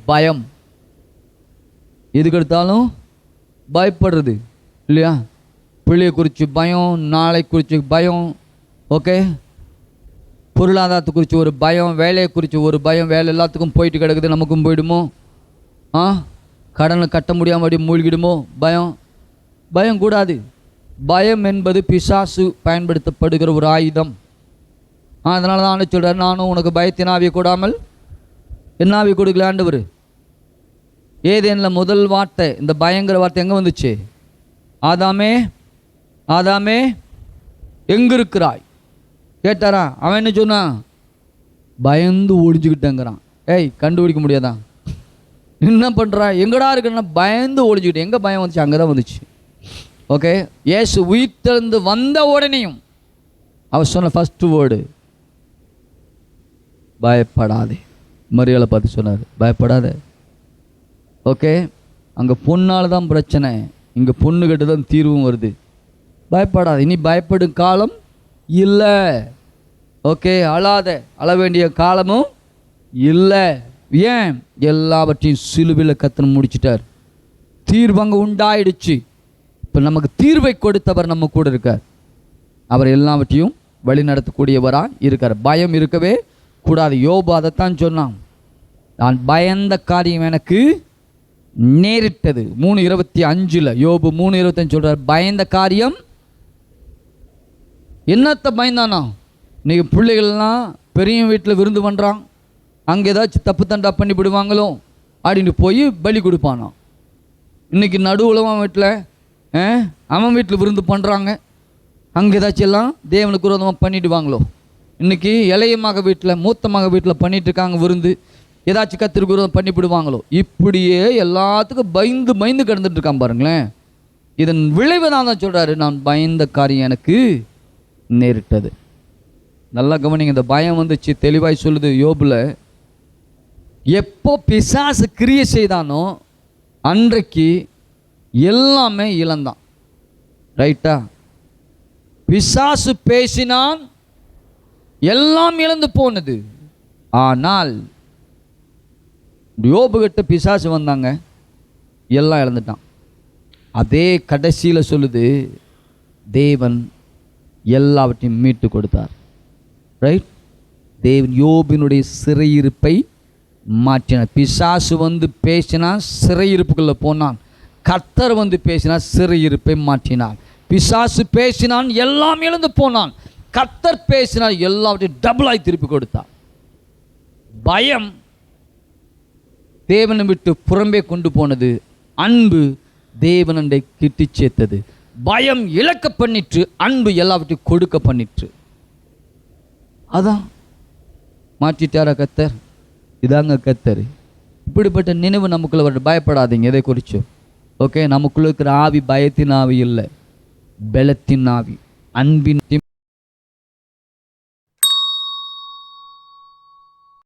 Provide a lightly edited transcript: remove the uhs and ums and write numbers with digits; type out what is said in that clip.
பயம். எதுக்கு எடுத்தாலும் பயப்படுறது இல்லையா? பிள்ளையை குறித்து பயம், நாளை குறித்து பயம், ஓகே, பொருளாதாரத்தை குறித்து ஒரு பயம், வேலையை குறித்து ஒரு பயம். வேலை எல்லாத்துக்கும் போயிட்டு கிடக்குது, நமக்கும் போயிடுமோ? கடனை கட்ட முடியாமல் அப்படி மூழ்கிடுமோ? பயம். பயம் கூடாது. பயம் என்பது பிசாசு பயன்படுத்தப்படுகிற ஒரு ஆயுதம். அதனால தான் சொல்கிறார், நானும் உனக்கு பயத்தின் ஆவியை கூடாமல் என்ன ஆவி கொடுக்கல ஆண்டவர். ஏதேனில் முதல் வார்த்தை, இந்த பயங்கர வார்த்தை எங்கே வந்துச்சு? ஆதாமே ஆதாமே எங்கே இருக்கிறாய் கேட்டாரா? அவன் என்ன சொன்னான்? பயந்து ஒழிஞ்சுக்கிட்டேங்கிறான். ஏய், கண்டுபிடிக்க முடியாதான்? என்ன பண்ணுறா? எங்கடா இருக்குன்னா பயந்து ஒழிஞ்சுக்கிட்டேன். எங்கே பயம் வந்துச்சு? அங்கே தான் வந்துச்சு. ஓகே, இயேசு உயிர்த்தெழுந்து வந்த உடனேயும் அவர் சொன்ன ஃபஸ்ட்டு வேர்டு பயப்படாதே. மரியாதை பார்த்து சொன்னார், பயப்படாத. ஓகே, அங்கே பொண்ணால் தான் பிரச்சனை, இங்கே பொண்ணுக்கிட்ட தான் தீர்வும் வருது. பயப்படாத, இனி பயப்படும் காலம் இல்லை. ஓகே, அழாத, அழ வேண்டிய காலமும் இல்லை. ஏன்? எல்லாவற்றையும் சிலுவையில் கர்த்தர் முடிச்சிட்டார். தீர்வு அங்கே உண்டாயிடுச்சு. இப்போ நமக்கு தீர்வை கொடுத்தவர் நம்ம கூட இருக்கார். அவர் எல்லாவற்றையும் வழி நடத்தக்கூடியவராக இருக்கார். பயம் இருக்கவே கூடாது. யோபு அதைத்தான் சொன்னான், நான் பயந்த காரியம் எனக்கு நேரிட்டது. 3:25 யோபு 3:25 சொல்றார், பயந்த காரியம். என்னத்தை பயந்தானா? இன்னைக்கு பிள்ளைகள்லாம் பெரிய வீட்டில் விருந்து பண்ணுறான், அங்கே ஏதாச்சும் தப்பு தண்டா பண்ணி விடுவாங்களோ அப்படின்னு போய் பலி கொடுப்பானோ. இன்றைக்கி நடுவுலவன் வீட்டில் அவன் வீட்டில் விருந்து பண்ணுறாங்க, அங்கே ஏதாச்சும் எல்லாம் தேவனுக்கு விரோதமாக பண்ணிவிடுவாங்களோ. இன்றைக்கி இளைய மக வீட்டில், மூத்த மக வீட்டில் பண்ணிகிட்டு இருக்காங்க விருந்து, ஏதாச்சும் கத்திற்கு விரோதம் பண்ணிவிடுவாங்களோ. இப்படியே எல்லாத்துக்கும் பயந்து பயந்து கிடந்துட்டு இருக்கான் பாருங்களேன். இதன் விளைவு தான் சொல்கிறாரு, நான் பயந்த காரியம் எனக்கு நேரிட்டது. நல்லா கவனிங்க, இந்த பயம் வந்துச்சு தெளிவாய் சொல்லுது யோபுல. எப்போ பிசாசு கிரியை செய்தானோ அன்றைக்கு எல்லாமே இழந்தான். ரைட்டா? பிசாசு பேசினான், எல்லாம் இழந்து போனது. ஆனால் யோபுகிட்ட பிசாசு வந்தாங்க, எல்லாம் இழந்துட்டான். அதே கடைசியில் சொல்லுது, தேவன் எல்லாவற்றையும் மீட்டு கொடுத்தார். ரைட்? தேவன் யோபினுடைய சிறையிருப்பை மாற்றினார். பிசாசு வந்து பேசினா சிறையிருப்புக்குள்ளே போனான், கர்த்தர் வந்து பேசினா சிறையிருப்பை மாற்றினான். பிசாசு பேசினான், எல்லாம் இழந்து போனான். கர்த்தர் பேசினார், எல்லாவற்றையும் டபுளாய் திருப்பி கொடுத்தார். பயம் தேவனை விட்டு புறம்பே கொண்டு போனது, அன்பு தேவனண்டை கிட்டி சேர்த்தது. பயம் இழக்க பண்ணிற்று, அன்பு எல்லாவற்றையும் கொடுக்க பண்ணிற்று. அதான் மாற்றிட்டாரா கர்த்தர்? இதாங்க கர்த்தர். இப்படிப்பட்ட நினைவு நமக்குள்ள வர. பயப்படாதீங்க எதை குறிச்சோ. ஓகே, நமக்குள்ள இருக்கிற ஆவி பயத்தின் ஆவி இல்லை, பலத்தின் ஆவி, அன்பின்